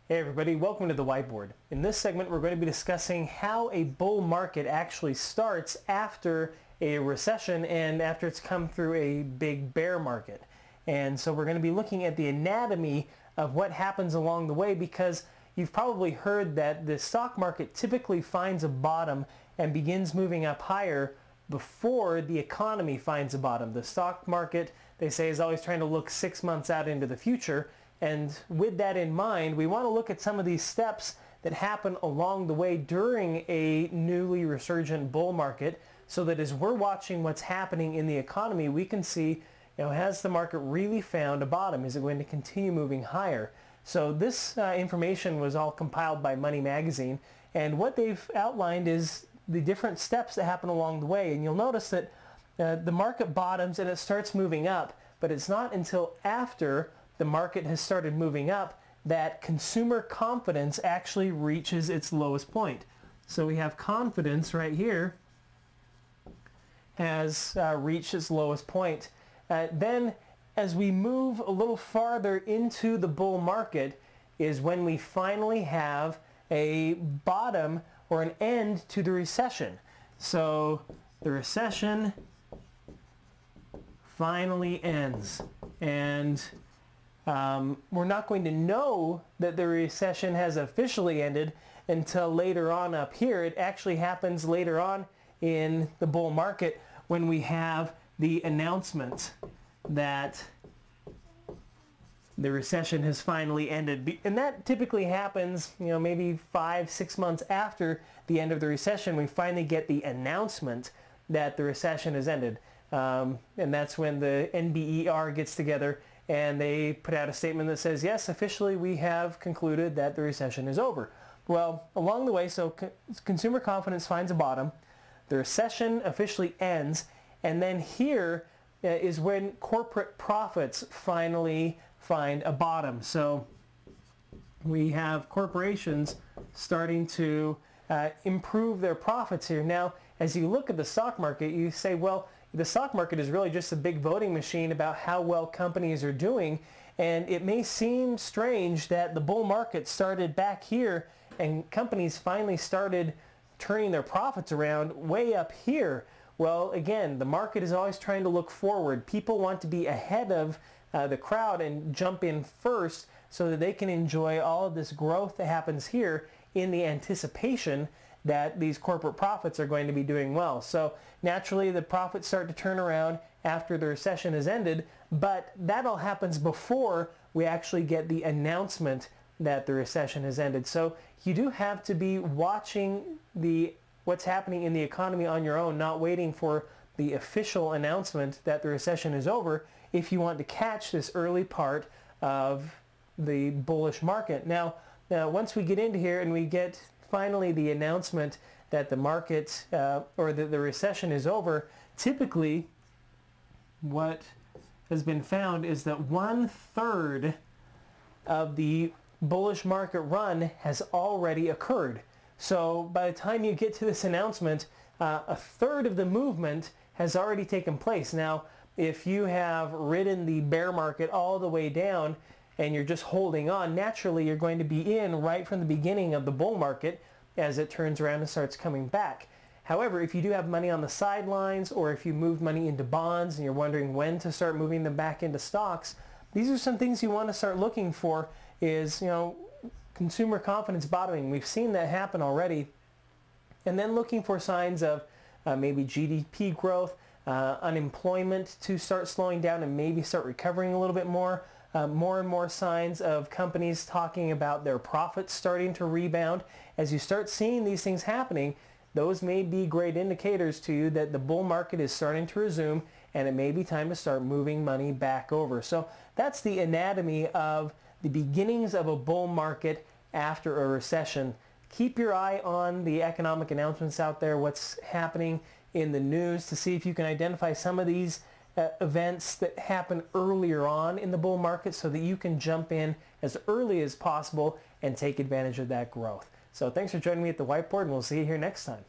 Hey everybody, welcome to the whiteboard. In this segment we're going to be discussing how a bull market actually starts after a recession and after it's come through a big bear market. And so we're going to be looking at the anatomy of what happens along the way, because you've probably heard that the stock market typically finds a bottom and begins moving up higher before the economy finds a bottom. The stock market, they say, is always trying to look 6 months out into the future. And with that in mind, we want to look at some of these steps that happen along the way during a newly resurgent bull market, so that as we're watching what's happening in the economy, we can see, has the market really found a bottom? Is it going to continue moving higher? So this information was all compiled by Money Magazine, and what they've outlined is the different steps that happen along the way. And you'll notice that the market bottoms and it starts moving up, but it's not until after the market has started moving up that consumer confidence actually reaches its lowest point. So we have confidence right here has reached its lowest point. Then as we move a little farther into the bull market is when we finally have a bottom or an end to the recession. So the recession finally ends, and we're not going to know that the recession has officially ended until later on up here. It actually happens later on in the bull market when we have the announcement that the recession has finally ended. And that typically happens, maybe 5-6 months after the end of the recession. We finally get the announcement that the recession has ended. And that's when the NBER gets together and they put out a statement that says, yes, officially we have concluded that the recession is over. Well, along the way, so consumer confidence finds a bottom, the recession officially ends, and then here is when corporate profits finally find a bottom. So we have corporations starting to improve their profits here. Now, as you look at the stock market, you say, well, the stock market is really just a big voting machine about how well companies are doing, and it may seem strange that the bull market started back here and companies finally started turning their profits around way up here. Well, again, the market is always trying to look forward. People want to be ahead of the crowd and jump in first so that they can enjoy all of this growth that happens here in the anticipation that these corporate profits are going to be doing well. So naturally the profits start to turn around after the recession has ended, but that all happens before we actually get the announcement that the recession has ended. So you do have to be watching what's happening in the economy on your own, not waiting for the official announcement that the recession is over if you want to catch this early part of the bullish market. Now once we get into here and we get finally the announcement that the market or the recession is over, typically what has been found is that 1/3 of the bullish market run has already occurred. So by the time you get to this announcement, 1/3 of the movement has already taken place. Now, if you have ridden the bear market all the way down and you're just holding on, naturally you're going to be in right from the beginning of the bull market as it turns around and starts coming back. However, if you do have money on the sidelines, or if you moved money into bonds and you're wondering when to start moving them back into stocks, these are some things you want to start looking for. Is consumer confidence bottoming. We've seen that happen already. And then looking for signs of maybe GDP growth, unemployment to start slowing down and maybe start recovering a little bit more. More and more signs of companies talking about their profits starting to rebound. As you start seeing these things happening, those may be great indicators to you that the bull market is starting to resume and it may be time to start moving money back over. So that's the anatomy of the beginnings of a bull market after a recession. Keep your eye on the economic announcements out there, what's happening in the news, to see if you can identify some of these events that happen earlier on in the bull market so that you can jump in as early as possible and take advantage of that growth. So thanks for joining me at the whiteboard, and we'll see you here next time.